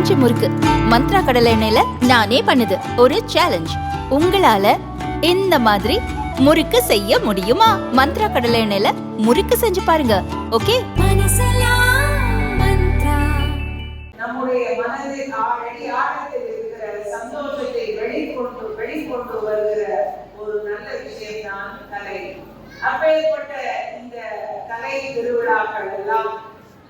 பஞ்சு முறுக்கு மந்த்ரா கடலை எண்ணெயில நானே பண்ணுது. ஒரு சேலஞ்ச், உங்களால இந்த மாதிரி முறுக்கு செய்ய முடியுமா? மந்த்ரா கடலை எண்ணெயில முறுக்கு செஞ்சு பாருங்க. ஓகே, நம்முடைய மனதில் ஆழத்தில் இருக்கிற சந்தோஷத்தை வெளிக்கொண்டு வருகிற ஒரு நல்ல விஷயம் தான் கலை. அப்பேற்பட்ட இந்த கலை திருவிழாக்கள் எல்லாம்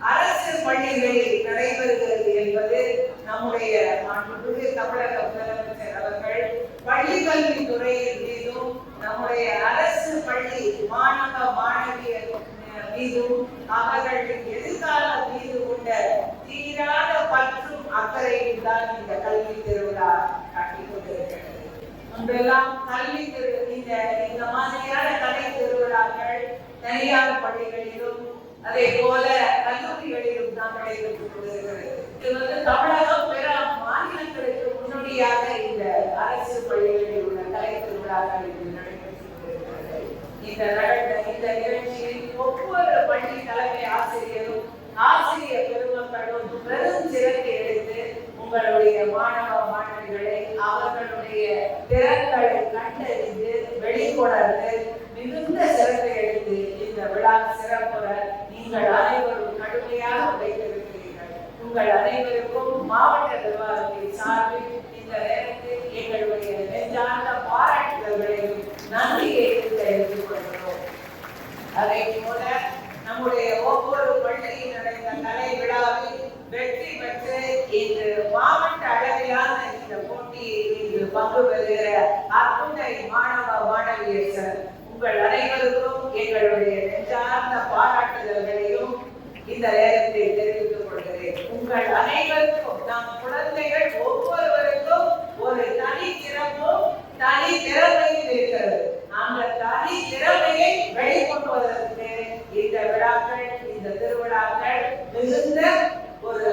அரசு பள்ளிகளில் நடைபெறுகிறது என்பது நம்முடைய மாண்புமிகு தமிழக முதலமைச்சர் அவர்கள் பள்ளி கல்வித்துறையின் மீதும் நம்முடைய அரசு பள்ளி மாணவ மாணவியர் மீதும் அவர்களின் எதிர்காலம் மீது கொண்ட தீராத பற்றும் அக்கறையும் தான் இந்த கல்வி திருவிழா காட்டிக் கொண்டிருக்கிறது. முன்பெல்லாம் கல்வி இந்த மாதிரியான கலை திருவிழாக்கள் தனியார் பள்ளிகளிலும் அதே போல கல்லூரிகளிலும் தான் நடைபெற்றுக் கொண்டிருக்கிறது. இது தமிழகம் பிற மாநிலங்களுக்கு முன்னோடியாக இந்த அரசு பள்ளிகளில் உள்ள கலை திருவிழாக்கள் நடைபெற்றுக் கொண்டிருக்கிறது. இந்த நிகழ்ச்சியில் ஒவ்வொரு பள்ளி தலைமை ஆசிரியரும் ஆசிரியர் பெருமக்களும் பெரும் சிறப்பு எடுத்து உங்களுடைய மாணவ மாணவிகளை அவர்களுடைய திறன்களை கண்டறிந்து வெளிக்கொணர்ந்து மிகுந்த சிறப்பை எடுத்து இந்த விழா சிறப்புற நீங்கள் அனைவரும் கடுமையாக உழைத்திருக்கிறீர்கள். உங்கள் அனைவருக்கும் மாவட்ட நிர்வாகத்தின் சார்பில் இந்த நேரத்தில் எங்களுடைய நெஞ்சார்ந்த பாராட்டுதல்களையும் நன்றியை எடுத்துக் கொள்கிறோம். அதை போல நம்முடைய ஒவ்வொரு பள்ளியில் நடந்த கலை விழாவில் வெற்றி பெற்று இன்று மாவட்ட அளவிலான இந்த போட்டியில் இன்று பங்கு பெறுகிற அத்துணை மாணவ மாணவியர் உங்கள் அனைவருக்கும் எங்களுடைய நெஞ்சார்ந்த பாராட்டுதல்களையும் இந்த நேரத்தில் தெரிவித்துக் கொள்கிறேன். உங்கள் அனைவருக்கும் நம் குழந்தைகள் ஒவ்வொருவருக்கும் ஒரு தனி சிறப்பும் தனி திறமையும் இருக்கிறது. அந்த தனி திறமையை வெளிக்கொண்டுவதற்கு இந்த விழாக்கள் இந்த திருவிழாக்கள் மிகுந்த ஒரு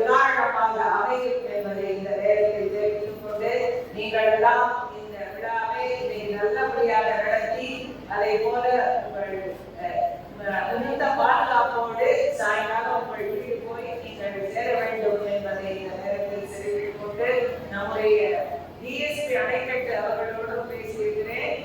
காரணமாக அமையும் என்பதை இந்த நேரத்தில் தெரிவித்துக் கொண்டு நீங்கள் எல்லாம் இந்த விழாவை நல்லபடியாக நடத்தி அதை போல உங்கள் மிகுந்த பாதுகாப்போடு சாயங்காலம் உங்கள் வீடு போய் நீங்கள் சேர வேண்டும் என்பதை இந்த நேரத்தில் தெரிவித்துக் கொண்டு நம்முடைய டிஎஸ்பி அணைக்கட்டு அவர்களோடு பேசியிருக்கிறேன்.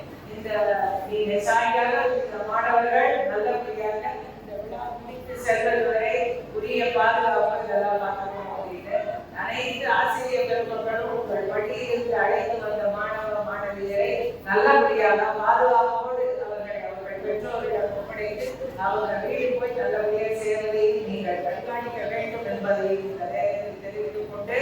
இந்த சாயங்காலம் இந்த மாணவர்கள் நல்லபடியாக இந்த விழா முடித்து செல்வது வரை உரிய பாதுகாப்பு இதெல்லாம் பார்க்கணும் அப்படின்னு அனைத்து ஆசிரியர் பெருமக்களும் உங்கள் பள்ளியிலிருந்து அழைத்து வந்த மாணவ மாணவியரை நல்லபடியாக பாதுகாப்போடு அவர்கள் பெற்றோரிடம் ஒப்படைத்து அவங்க வீடு போய் நல்லபடியாக சேர்வதை நீங்கள் கண்காணிக்க வேண்டும் என்பதை இந்த நேரத்தில் தெரிவித்துக் கொண்டு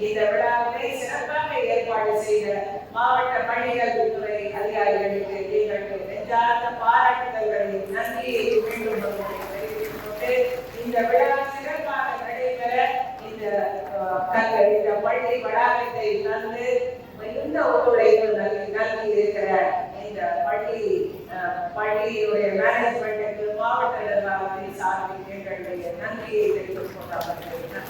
இந்த விழாவை சிறப்பாக ஏற்பாடு செய்த மாவட்ட பள்ளிக்கல்வித்துறை அதிகாரிகளுக்கு எங்களுடைய நெஞ்சார்ந்த பாராட்டுதல்களை நன்றியை மீண்டும் தெரிவித்துக் கொண்டு இந்த விழா சிறப்பாக நடைபெற இந்த பள்ளி வளாகத்தை தந்து மிகுந்த ஒத்துழைப்பு நல்கி இருக்கிற இந்த பள்ளியுடைய மேனேஜ்மெண்ட்டுக்கு மாவட்ட நிர்வாகத்தின் சார்பில் எங்களுடைய நன்றியை தெரிவித்துக் கொண்டார்கள்.